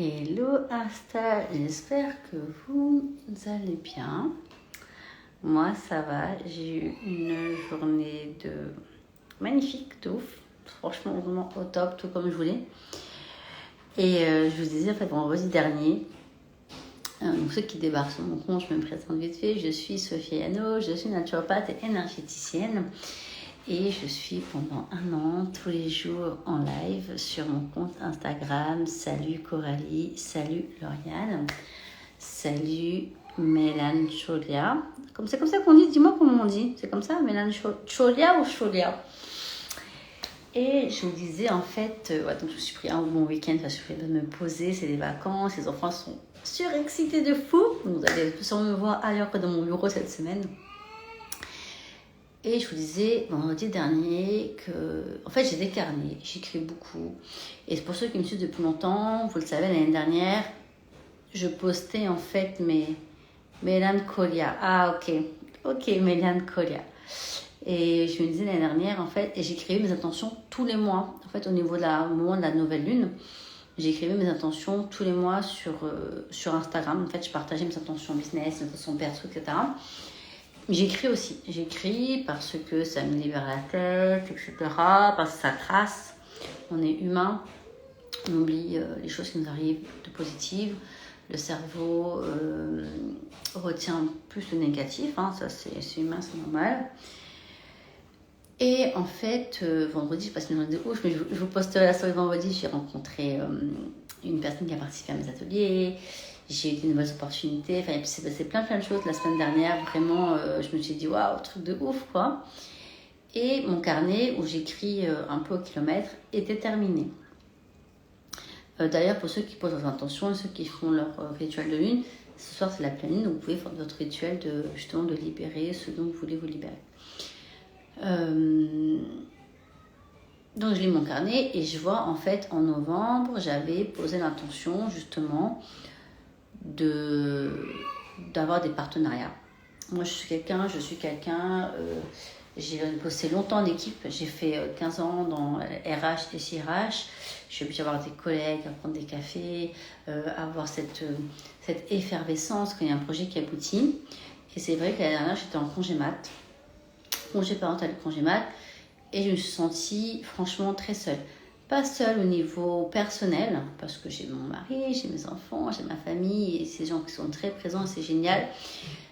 Hello Insta, j'espère que vous allez bien. Moi ça va, j'ai eu une journée magnifique, de ouf. Franchement, vraiment au top, tout comme je voulais. Et je vous disais en fait vendredi dernier, donc ceux qui débarquent sur mon compte, je me présente vite fait. Je suis Sophie Yano, je suis naturopathe et énergéticienne. Et je suis pendant 1 an, tous les jours en live sur mon compte Instagram. Salut Coralie, salut Lauriane, salut Mélane Cholia. C'est comme ça qu'on dit, dis-moi comment on dit. C'est comme ça, Mélane Cholia ou Cholia? Et je vous disais en fait, donc je me suis pris un bon week-end parce que je vais me poser, c'est des vacances, les enfants sont surexcités de fou. Vous allez sûrement me voir ailleurs que dans mon bureau cette semaine. Et je vous disais vendredi dernier que, en fait, j'ai des carnets, j'écris beaucoup. Et pour ceux qui me suivent depuis longtemps, vous le savez, l'année dernière, je postais en fait mes mélancolia. Ah, ok, mélancolia. Et je me disais l'année dernière, en fait, et j'écrivais mes intentions tous les mois. En fait, au moment de la nouvelle lune, j'écrivais mes intentions tous les mois sur Instagram. En fait, je partageais mes intentions business, mes intentions perso, etc. J'écris aussi. J'écris parce que ça me libère la tête, etc. Parce que ça trace. On est humain. On oublie les choses qui nous arrivent de positives. Le cerveau retient plus le négatif. Ça, c'est humain, c'est normal. Et en fait, vendredi, je passe une journée de ouf. Mais je vous posterai la story vendredi. J'ai rencontré une personne qui a participé à mes ateliers. J'ai eu de nouvelles opportunités. Enfin, il s'est passé plein de choses la semaine dernière. Vraiment, je me suis dit, waouh, truc de ouf, quoi. Et mon carnet, où j'écris un peu au kilomètre, était terminé. D'ailleurs, pour ceux qui posent leurs intentions et ceux qui font leur rituel de lune, ce soir, c'est la pleine lune. Donc, vous pouvez faire votre rituel justement de libérer ce dont vous voulez vous libérer. Donc, je lis mon carnet et je vois, en fait, en novembre, j'avais posé l'intention, justement, d'avoir des partenariats. Moi, je suis quelqu'un, j'ai bossé longtemps en équipe, j'ai fait 15 ans dans RH et CRH, je suis habituée à avoir des collègues, à prendre des cafés, avoir cette effervescence quand il y a un projet qui aboutit. Et c'est vrai que l'année dernière, j'étais en congé parental et congé mat, et je me suis sentie franchement très seule. Pas seule au niveau personnel, parce que j'ai mon mari, j'ai mes enfants, j'ai ma famille, et ces gens qui sont très présents, c'est génial.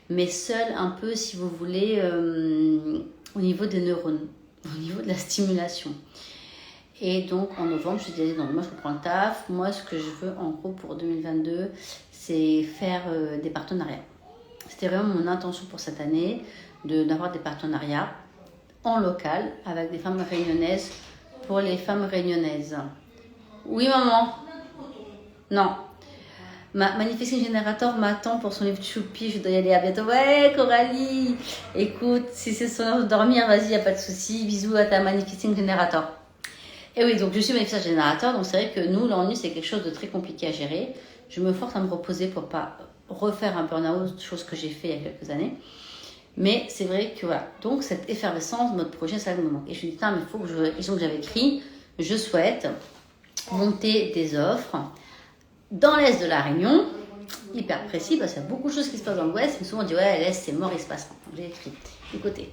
Mais seule un peu, si vous voulez, au niveau des neurones, au niveau de la stimulation. Et donc, en novembre, je me suis dit, non, moi, je reprends le taf. Moi, ce que je veux, en gros, pour 2022, c'est faire des partenariats. C'était vraiment mon intention pour cette année, d'avoir des partenariats en local, avec des femmes réunionnaises, pour les femmes réunionnaises. Oui, maman? Non. Manifesting Generator m'attend pour son livre Choupi, je dois y aller à bientôt. Ouais, Coralie! Écoute, si c'est son heure de dormir, vas-y, y a pas de souci. Bisous à ta Manifesting Generator. Et oui, donc je suis Manifesting Generator, donc c'est vrai que nous, l'ennui, c'est quelque chose de très compliqué à gérer. Je me force à me reposer pour pas refaire un burn-out, chose que j'ai fait il y a quelques années. Mais c'est vrai que voilà, donc cette effervescence, notre projet, ça me manque. Et je me dis, mais il faut que donc j'avais écrit, je souhaite monter des offres dans l'Est de la Réunion, hyper précis, parce qu'il y a beaucoup de choses qui se passent dans l'Ouest. Mais souvent on dit, ouais, l'Est c'est mort, il se passe rien. J'ai écrit, écoutez,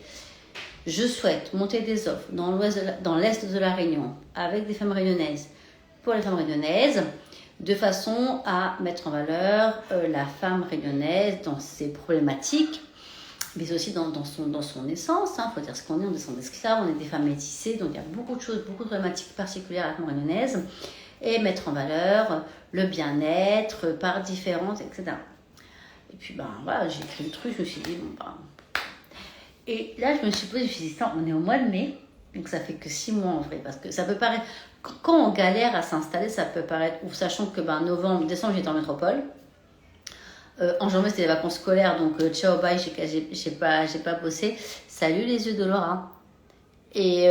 je souhaite monter des offres dans l'Est de la Réunion, avec des femmes réunionnaises, pour les femmes réunionnaises, de façon à mettre en valeur la femme réunionnaise dans ses problématiques, mais aussi dans son essence. Il faut dire ce qu'on est, on descend d'esclaves, on est des femmes métissées, donc il y a beaucoup de choses, beaucoup de problématiques particulières à la femme réunionnaise, et mettre en valeur le bien-être par différentes, etc. Et puis, voilà, j'ai écrit le truc, je me suis dit, Et là, je me suis posée, je me suis dit, on est au mois de mai, donc ça fait que 6 mois en vrai, parce que ça peut paraître, quand on galère à s'installer, ça peut paraître ouf, sachant que novembre, décembre, j'étais en métropole. En janvier, c'était les vacances scolaires, donc ciao, bye, j'ai pas bossé. Salut les yeux de Laura. Et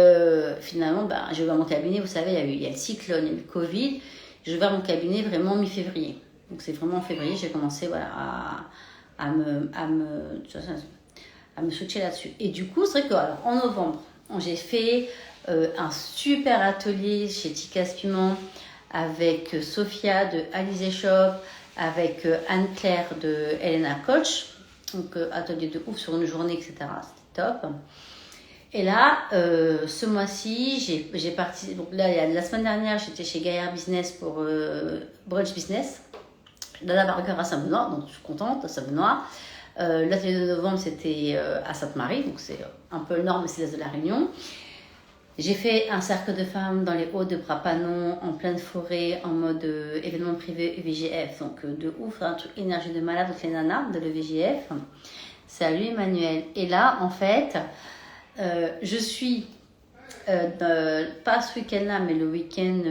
finalement, j'ai ouvert mon cabinet, vous savez, il y a le cyclone, il y a le Covid. J'ai ouvert mon cabinet vraiment mi-février. Donc c'est vraiment en février, j'ai commencé à me switcher là-dessus. Et du coup, c'est vrai qu'en novembre, j'ai fait un super atelier chez Ticas Piment avec Sophia de Alizé Shop, avec Anne-Claire de Elena Coach. Donc, atelier de ouf sur une journée, etc. C'était top. Et là, ce mois-ci, j'ai parti. Donc là, la semaine dernière, j'étais chez Gaillard Business pour Brunch Business. Dans la Burger à Saint-Benoît, donc je suis contente, à Saint-Benoît. L'atelier de novembre, c'était à Sainte-Marie, donc c'est un peu le nord, mais c'est l'est de la Réunion. J'ai fait un cercle de femmes dans les Hauts de Brapanon, en pleine forêt, en mode événement privé VGF. Donc de ouf, un truc énergie de malade, donc les nanas de l'EVGF. Salut Emmanuel. Et là, en fait, je suis, pas ce week-end-là, mais le week-end,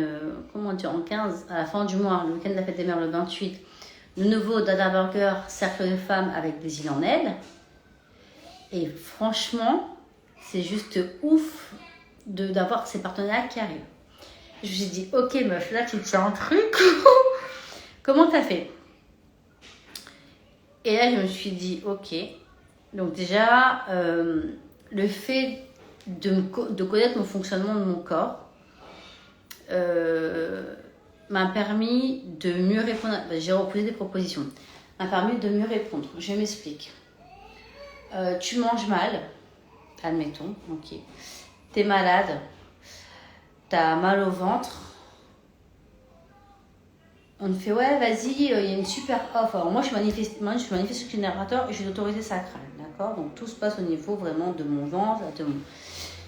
en 15, à la fin du mois, le week-end de la fête des mères, le 28, le nouveau Dada Burger, cercle de femmes avec des îles en aile. Et franchement, c'est juste ouf d'avoir ces partenaires qui arrivent. Je me suis dit, ok meuf, là tu tiens un truc. Comment t'as fait? Et là je me suis dit, ok. Donc déjà, le fait de connaître mon fonctionnement de mon corps m'a permis de mieux répondre. J'ai reposé des propositions. M'a permis de mieux répondre. Je m'explique. Tu manges mal, admettons, ok. T'es malade, t'as mal au ventre. On te fait, ouais, vas-y, il y a une super offre. Alors moi, je suis manifeste générateur et j'ai l'autorité sacrale, d'accord? Donc tout se passe au niveau vraiment de mon ventre, de mon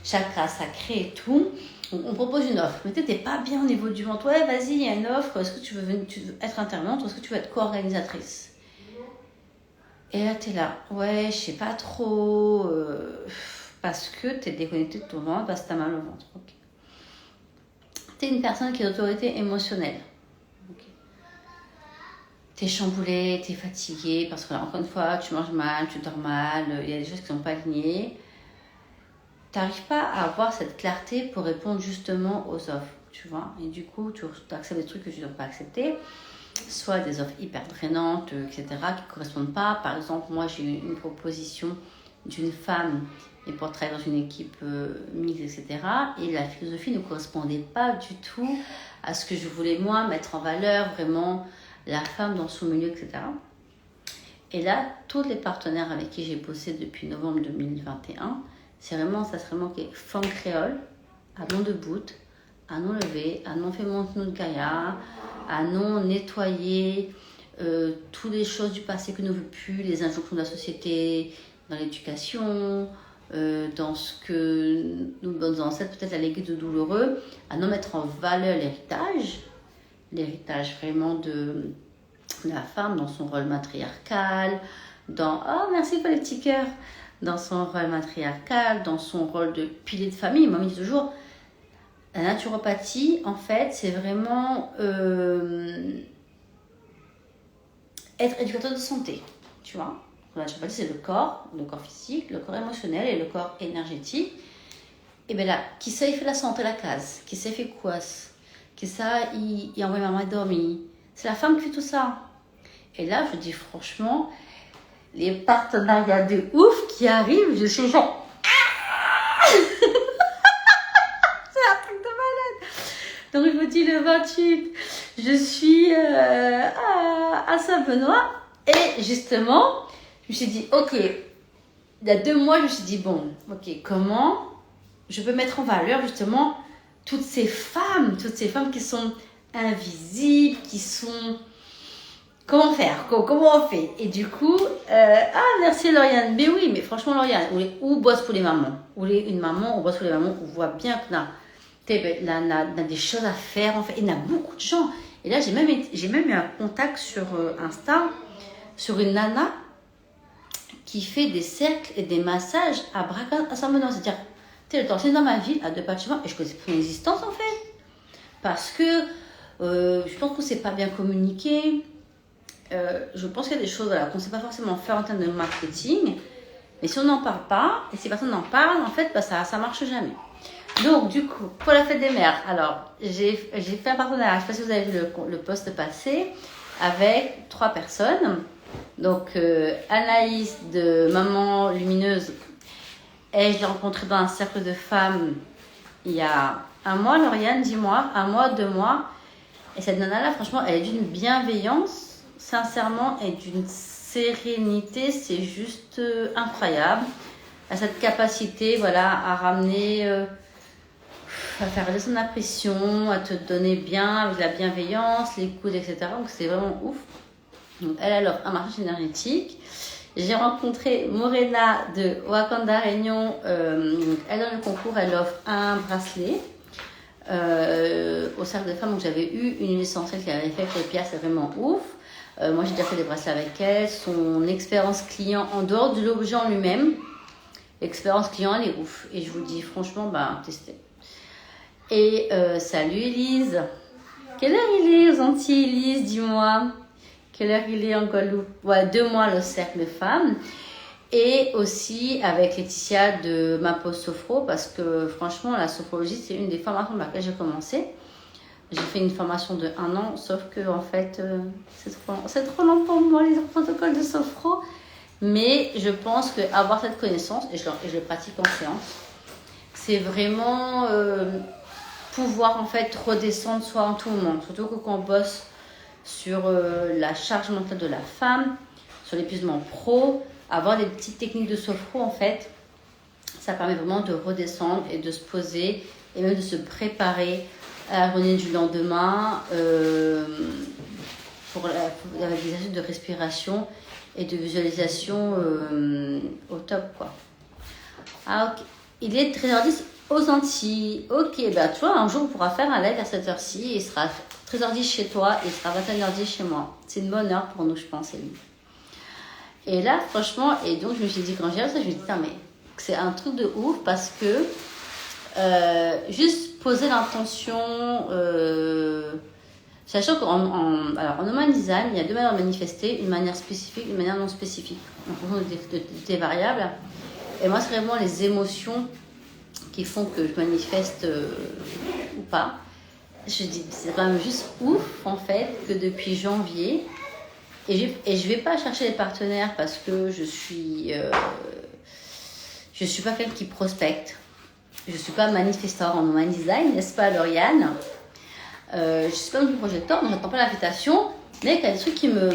chakra sacré et tout. Donc on propose une offre. Mais t'es pas bien au niveau du ventre. Ouais, vas-y, il y a une offre. Est-ce que tu veux être intervenante ou est-ce que tu veux être co-organisatrice? Et là, t'es là. Ouais, je sais pas trop. Parce que t'es déconnecté de ton ventre, parce que t'as mal au ventre. Okay. T'es une personne qui a l'autorité émotionnelle. Okay. T'es chamboulé, t'es fatigué, parce que là, encore une fois, tu manges mal, tu dors mal, il y a des choses qui ne sont pas alignées. T'arrives pas à avoir cette clarté pour répondre justement aux offres, tu vois. Et du coup, tu acceptes des trucs que tu ne dois pas accepter, soit des offres hyper drainantes, etc., qui ne correspondent pas. Par exemple, moi, j'ai eu une proposition d'une femme et pour travailler dans une équipe mixte, etc. Et la philosophie ne correspondait pas du tout à ce que je voulais, moi, mettre en valeur, vraiment, la femme dans son milieu, etc. Et là, tous les partenaires avec qui j'ai bossé depuis novembre 2021, c'est vraiment femme créole, à non debout, à non lever, à non faire monter notre gaïa, à non nettoyer toutes les choses du passé que nous ne veut plus, les injonctions de la société, dans l'éducation, dans ce que nos ancêtres, peut-être la légué de douloureux, à non mettre en valeur l'héritage vraiment de la femme dans son rôle matriarcal, oh merci pour les petits cœurs, dans son rôle matriarcal, dans son rôle de pilier de famille. Moi, je dis toujours, la naturopathie, en fait, c'est vraiment être éducateur de santé, tu vois. La naturopathie, c'est le corps physique, le corps émotionnel et le corps énergétique. Et bien là, qui ça, il fait la santé, la case, qui ça, il fait quoi, qui ça, il envoie maman dormir. C'est la femme qui fait tout ça. Et là, je dis franchement, les partenariats de ouf qui arrivent, je suis genre... c'est un truc de malade. Donc je me dis le 28, je suis à Saint-Benoît. Et justement, je me suis dit, ok, il y a 2 mois, je me suis dit, bon, ok, comment je peux mettre en valeur justement toutes ces femmes qui sont invisibles, qui sont... Comment faire? Comment on fait? Et du coup, merci Lauriane. Mais oui, mais franchement Lauriane, ou bosse pour les mamans, une maman, on bosse pour les mamans, on voit bien que là, a des choses à faire en fait. Il y en a beaucoup de gens. Et là, j'ai même eu un contact sur Insta, sur une nana qui fait des cercles et des massages à Braga, à Saint-Benoît. C'est-à-dire, tu sais, le torsion dans ma ville, à 2 pas de chez moi, et je connaissais son existence en fait. Parce que je pense qu'on ne s'est pas bien communiqué. Je pense qu'il y a des choses qu'on ne sait pas forcément faire en termes de marketing, mais si on n'en parle pas, et si personne n'en parle, en fait, ça ne marche jamais. Donc, du coup, pour la fête des mères, alors, j'ai fait un partenariat, je ne sais pas si vous avez vu le post passé, avec 3 personnes. Donc, Anaïs de Maman Lumineuse, et je l'ai rencontrée dans un cercle de femmes il y a 1 mois, Lauriane, 10 mois, 1 mois, 2 mois. Et cette nana-là, franchement, elle est d'une bienveillance, sincèrement, et d'une sérénité, c'est juste incroyable. Elle a cette capacité, voilà, à ramener, à faire descendre la pression, à te donner bien, avec la bienveillance, l'écoute, etc. Donc c'est vraiment ouf. Donc elle offre un marché énergétique. J'ai rencontré Morena de Wakanda Réunion. Elle dans le concours, elle offre un bracelet au cercle de femmes. Donc j'avais eu une huile essentielle qu'elle avait fait pour les pierres, c'est vraiment ouf. Moi j'ai déjà fait des bracelets avec elle. Son expérience client en dehors de l'objet en lui-même, l'expérience client elle est ouf. Et je vous dis franchement, testez. Et salut Elise. Quelle heure il est aux Antilles, Elise, dis-moi. Quelle heure il est en Guadeloupe? Ouais, 2 mois le cercle de femmes. Et aussi avec Laetitia de Ma Pause Sophro, parce que franchement, la sophrologie, c'est une des formations par laquelle j'ai commencé. J'ai fait une formation de 1 an, sauf que en fait, c'est trop long pour moi, les protocoles de sophro. Mais je pense qu'avoir cette connaissance, et je le pratique en séance, c'est vraiment pouvoir en fait redescendre soi en tout moment. Surtout que quand on bosse sur la charge mentale de la femme, sur l'épuisement pro, avoir des petites techniques de sophro en fait, ça permet vraiment de redescendre et de se poser et même de se préparer à la journée du lendemain pour l'exercice de respiration et de visualisation au top quoi. Ah ok, il est 13h10 aux Antilles. Ok, tu vois, un jour on pourra faire un live à cette heure-ci et il sera 13h10 chez toi et il sera 21h10 chez moi. C'est une bonne heure pour nous, je pense, Élie. Et là, franchement, et donc je me suis dit, quand j'ai vu ça, je me suis dit, mais c'est un truc de ouf parce que juste poser l'intention, sachant qu'en human design, il y a 2 manières de manifester, une manière spécifique, une manière non spécifique, en fonction des variables. Et moi, c'est vraiment les émotions qui font que je manifeste ou pas. Je dis, c'est quand même juste ouf, en fait, que depuis janvier, et je vais pas chercher des partenaires parce que je suis pas quelqu'un qui prospecte. Je suis pas manifesteur en human design, n'est-ce pas, Lauriane? Je suis pas non plus projecteur, donc j'attends pas l'invitation, mais il y a des trucs qui me...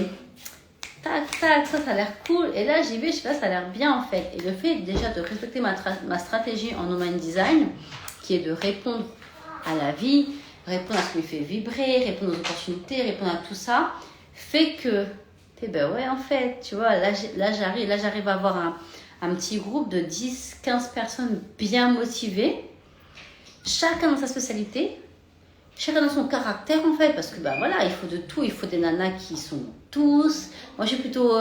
Tac, tac, ça a l'air cool. Et là, j'y vais, je sais pas, ça a l'air bien en fait. Et le fait déjà de respecter ma stratégie en human design, qui est de répondre à la vie, répondre à ce qui me fait vibrer, répondre aux opportunités, répondre à tout ça, fait que, ouais, en fait, tu vois, là j'arrive à avoir un petit groupe de 10-15 personnes bien motivées, chacun dans sa spécialité, chacun dans son caractère en fait, parce que voilà, il faut de tout, il faut des nanas qui sont tous, moi je suis plutôt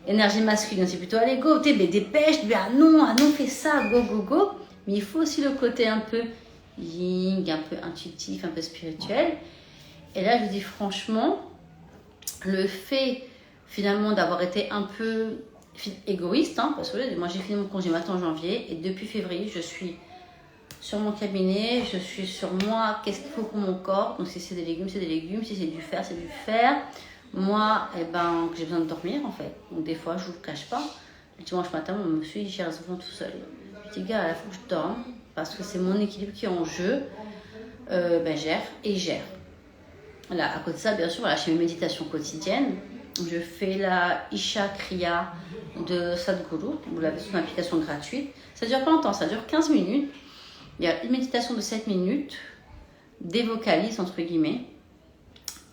énergie masculine, c'est plutôt allez go, dépêche, non, fais ça, go, go, go, mais il faut aussi le côté un peu yin, un peu intuitif, un peu spirituel. Et là je dis franchement, le fait finalement d'avoir été un peu égoïste, parce que moi j'ai fini mon congé matin en janvier, et depuis février je suis sur mon cabinet, je suis sur moi, qu'est-ce qu'il faut pour mon corps. Donc si c'est des légumes, c'est des légumes, si c'est du fer, c'est du fer. Moi, j'ai besoin de dormir en fait. Donc des fois, je vous le cache pas. Le dimanche matin, mon monsieur, il gère les enfants tout seul. Je dis, gars, il faut que je dorme parce que c'est mon équilibre qui est en jeu. Gère et il gère. Là, à côté de ça, bien sûr, voilà, je fais mes méditations quotidiennes. Je fais la Isha Kriya de Sadhguru. Vous l'avez sur une application gratuite. Ça dure pas longtemps, ça dure 15 minutes. Il y a une méditation de 7 minutes, des vocalises entre guillemets,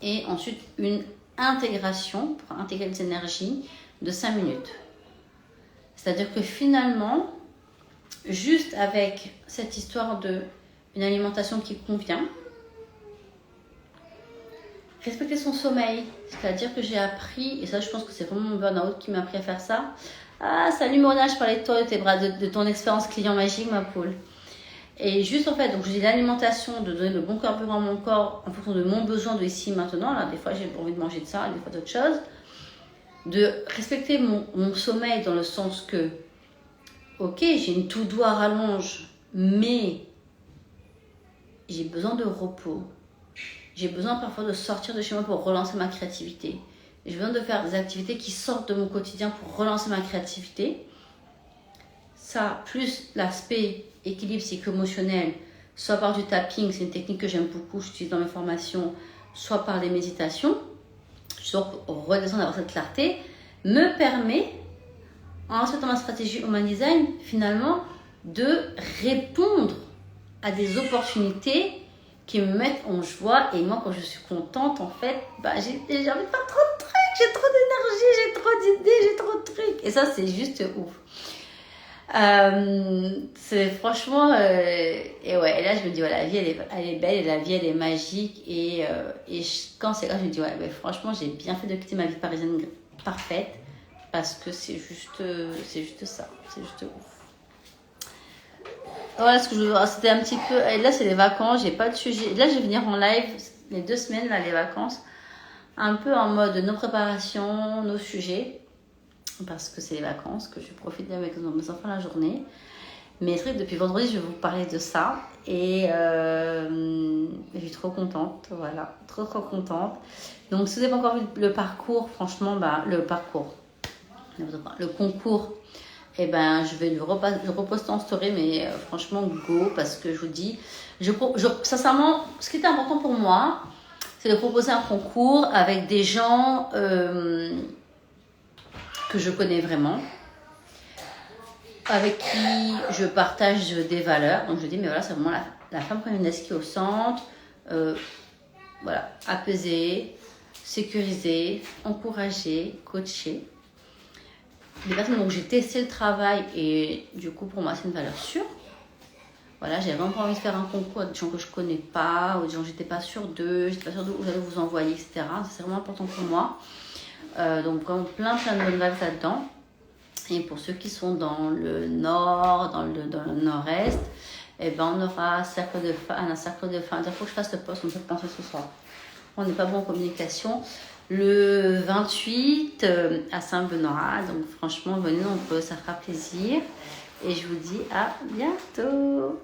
et ensuite une intégration pour intégrer les énergies de 5 minutes. C'est-à-dire que finalement, juste avec cette histoire de une alimentation qui convient, respecter son sommeil, c'est-à-dire que j'ai appris, et ça je pense que c'est vraiment mon burn-out qui m'a appris à faire ça. Ah, salut Mona, je parlais de toi, de tes bras, de ton expérience client magique, ma poule. Et juste en fait, donc je dis l'alimentation, de donner le bon carburant à mon corps en fonction de mon besoin de ici maintenant. Là, des fois j'ai envie de manger de ça, des fois d'autres choses. De respecter mon sommeil dans le sens que, ok, j'ai une to-do à rallonge, mais j'ai besoin de repos. J'ai besoin parfois de sortir de chez moi pour relancer ma créativité. J'ai besoin de faire des activités qui sortent de mon quotidien pour relancer ma créativité. Ça, plus l'aspect équilibre psycho-émotionnel, soit par du tapping, c'est une technique que j'aime beaucoup, j'utilise dans mes formations, soit par les méditations, soit pour redescendre, avoir cette clarté, me permet, ensuite dans ma stratégie Human Design, finalement, de répondre à des opportunités qui me mettent en joie. Et moi, quand je suis contente, en fait, j'ai envie de faire trop de trucs, j'ai trop d'énergie, j'ai trop d'idées, j'ai trop de trucs. Et ça, c'est juste ouf. C'est franchement et ouais, et là je me dis ouais, la vie elle est belle, et la vie elle est magique, et quand c'est là je me dis ouais, mais franchement j'ai bien fait de quitter ma vie parisienne parfaite, parce que c'est juste ça, c'est juste ouf. Voilà ce que c'était un petit peu, et là c'est les vacances, j'ai pas de sujet, là je vais venir en live les 2 semaines là, les vacances, un peu en mode nos préparations, nos sujets, parce que c'est les vacances, que je profite avec mes enfants la journée. Mais c'est vrai que depuis vendredi, je vais vous parler de ça. Et je suis trop contente, voilà, trop contente. Donc si vous n'avez pas encore vu le parcours, franchement, le concours, je vais le reposter en story, mais franchement, go, parce que je vous dis, sincèrement, ce qui était important pour moi, c'est de proposer un concours avec des gens que je connais vraiment, avec qui je partage des valeurs. Donc je dis, mais voilà, c'est vraiment la femme féministe qui est au centre, voilà, apaisée, sécurisée, encouragée, coachée. Des personnes dont j'ai testé le travail, et du coup pour moi c'est une valeur sûre. Voilà, j'ai vraiment pas envie de faire un concours avec des gens que je connais pas, ou des gens que j'étais pas sûre d'eux, j'étais pas sûre d'où j'allais vous envoyer, etc. C'est vraiment important pour moi. Donc vraiment plein de bonnes vibes là-dedans. Et pour ceux qui sont dans le nord, dans le nord-est, on aura un cercle de fin. Il faut que je fasse le post, on peut penser ce soir. On n'est pas bon en communication. Le 28 à Saint-Benoît. Donc franchement, venez nombreux, ça fera plaisir. Et je vous dis à bientôt.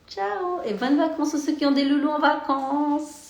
Ciao. Et bonnes vacances à ceux qui ont des loulous en vacances.